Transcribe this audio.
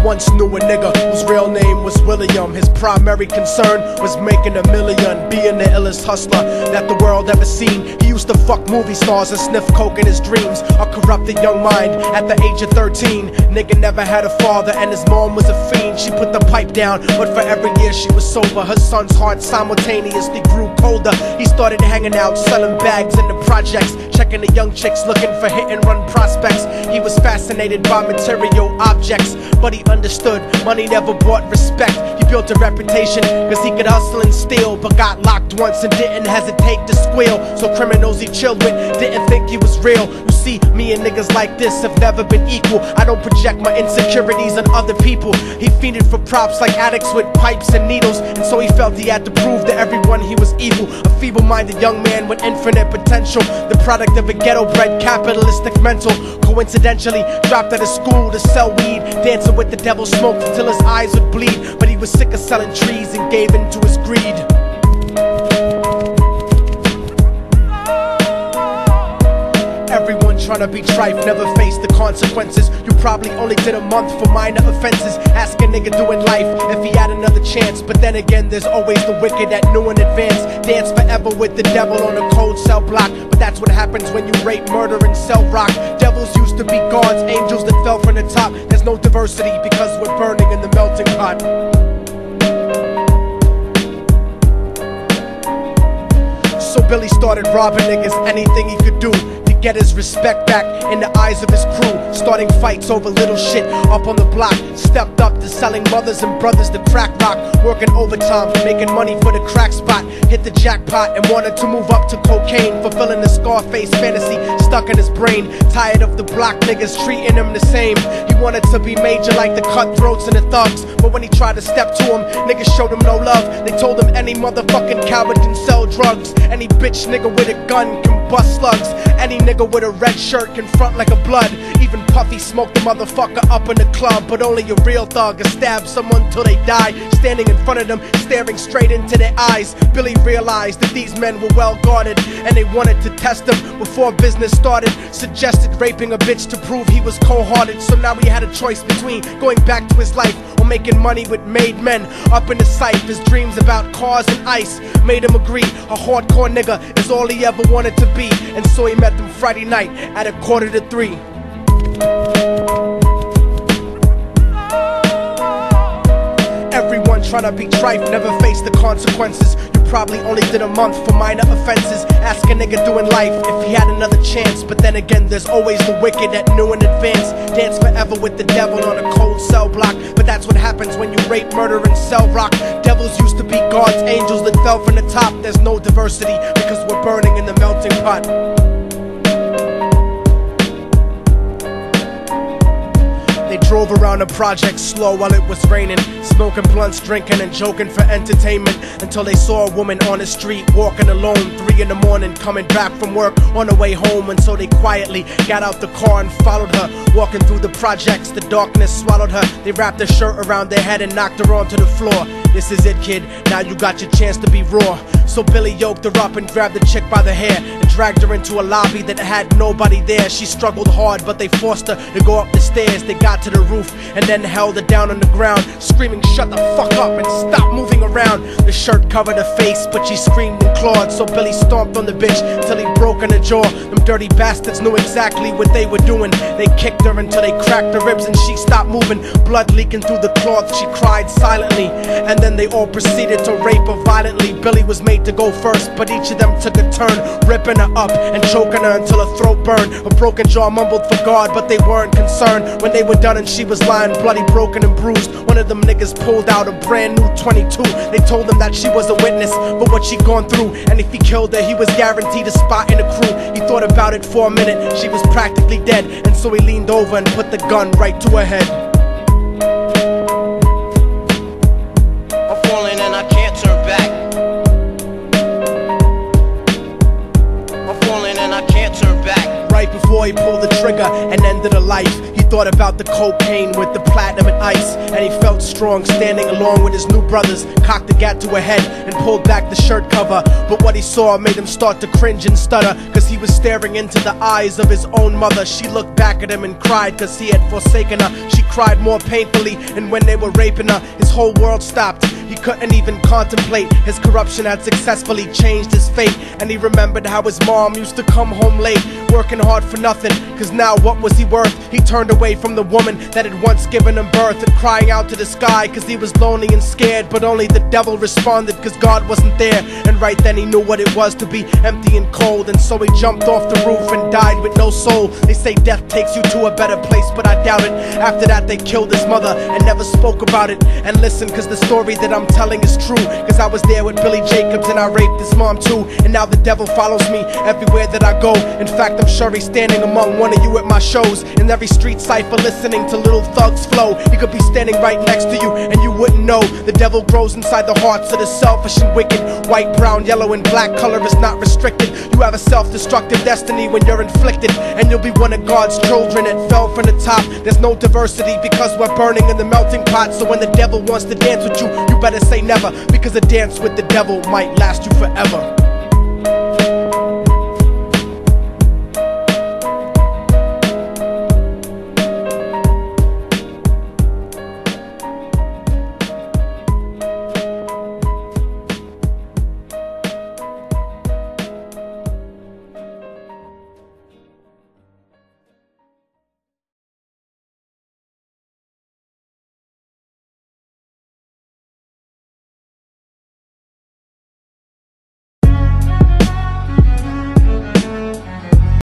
once knew a nigga whose real name was William. His primary concern was making a million, being the illest hustler that the world ever seen. He used to fuck movie stars and sniff coke in his dreams. A corrupted young mind at the age of 13. Nigga never had a father and his mom was a fiend. She put the pipe down, but for every year she was sober, her son's heart simultaneously grew colder. He started hanging out, selling bags in the projects, checking the young chicks looking for hit and run prospects. He was fascinated by material objects, but he understood money never brought respect. He built a reputation cause he could hustle and steal, but got locked once and didn't hesitate to squeal. So criminals he chilled with didn't think he was real. You see, me and niggas like this have never been equal. I don't project my insecurities on other people. He fiended for props like addicts with pipes and needles, and so he felt he had to prove to everyone he was evil. A feeble-minded young man with infinite potential, the product of a ghetto-bred capitalistic mental. Coincidentally dropped out of school to sell weed, dancing with the devil, smoked until his eyes would bleed. But he was sick of selling trees and gave in to his greed. Everyone tryna be trife, never face the consequences. You probably only did a month for minor offenses. Ask a nigga doing life if he had another chance. But then again, there's always the wicked that knew in advance. Dance forever with the devil on a cold cell block. But that's what happens when you rape, murder, and sell rock. Devils used to be gods, angels that fell from the top. There's no diversity because we're burning in the melting pot. So Billy started robbing niggas, anything he could do to get his respect back in the eyes of his crew. Starting fights over little shit up on the block. Stepped up to selling mothers and brothers the crack rock. Working overtime, making money for the crack spot. Hit the jackpot and wanted to move up to cocaine, fulfilling the Scarface fantasy stuck in his brain. Tired of the block niggas treating him the same. He wanted to be major like the cutthroats and the thugs, but when he tried to step to him, niggas showed him no love. They told him any motherfucking coward can sell drugs. Any bitch nigga with a gun can bust slugs. Any nigga with a red shirt can front like a blood. Even Puffy smoked the motherfucker up in the club. But only a real thug can stab someone till they die. Standing in front of them, staring straight into their eyes, Billy realized that these men were well guarded, and they wanted to test him before business started. Suggested raping a bitch to prove he was cold-hearted. So now he had a choice between going back to his life or making money with made men. Up in the sight, his dreams about cars and ice made him agree a hardcore nigga is all he ever wanted to be. And so he met them Friday night at 2:45. Everyone tryna be trife, never face the consequences. You probably only did a month for minor offenses. Ask a nigga doing life if he had another chance. But then again, there's always the wicked that knew in advance. Dance forever with the devil on a cold cell block. But that's what happens when you rape, murder, and sell rock. Devils used to be gods, angels that fell from the top. There's no diversity because we're burning in the melting pot. They drove around the project slow while it was raining, smoking blunts, drinking and joking for entertainment, until they saw a woman on the street walking alone, 3 in the morning, coming back from work on her way home. And so they quietly got out the car and followed her. Walking through the projects, the darkness swallowed her. They wrapped her shirt around their head and knocked her onto the floor. This is it, kid, now you got your chance to be raw. So Billy yoked her up and grabbed the chick by the hair and dragged her into a lobby that had nobody there. She struggled hard, but they forced her to go up the stairs. They got to the roof and then held her down on the ground, screaming, "Shut the fuck up and stop moving around." The shirt covered her face, but she screamed and clawed. So Billy stomped on the bitch till he broke in her jaw. Them dirty bastards knew exactly what they were doing. They kicked her until they cracked her ribs and she stopped moving. Blood leaking through the cloth, she cried silently. And then they all proceeded to rape her violently. Billy was made to go first, but each of them took a turn, ripping her up and choking her until her throat burned. Her broken jaw mumbled for God, but they weren't concerned. When they were done and she was lying bloody, broken and bruised, one of them niggas pulled out a brand new 22. They told him that she was a witness for what she'd gone through, and if he killed her, he was guaranteed a spot in the crew. He thought about it for a minute, she was practically dead, and so he leaned over and put the gun right to her head. I'm falling and I can't turn back. I'm falling and I can't turn back. Right before he pulled the trigger and ended her life, he thought about the cocaine with the platinum and ice, and he felt strong standing along with his new brothers. Cocked the gat to a head and pulled back the shirt cover, but what he saw made him start to cringe and stutter, cause he was staring into the eyes of his own mother. She looked back at him and cried cause he had forsaken her. She cried more painfully, and when they were raping her, his whole world stopped. He couldn't even contemplate. His corruption had successfully changed his fate, and he remembered how his mom used to come home late, working hard for nothing, cause now what was he worth? He turned away from the woman that had once given him birth, and crying out to the sky cause he was lonely and scared, but only the devil responded cause God wasn't there. And right then he knew what it was to be empty and cold, and so he jumped off the roof and died with no soul. They say death takes you to a better place, but I doubt it. After that they killed his mother and never spoke about it. And listen, cause the story that I'm telling is true, cause I was there with Billy Jacobs and I raped his mom too. And now the devil follows me everywhere that I go. In fact, I'm sure he's standing among one of you at my shows, in every street cipher listening to Little Thug's flow. He could be standing right next to you and you wouldn't know. The devil grows inside the hearts of the selfish and wicked. White, brown, yellow and black color is not restricted. You have a self-destructive destiny when you're inflicted, and you'll be one of God's children that fell from the top. There's no diversity because we're burning in the melting pot. So when the devil wants to dance with you, you better say never, because a dance with the devil might last you forever.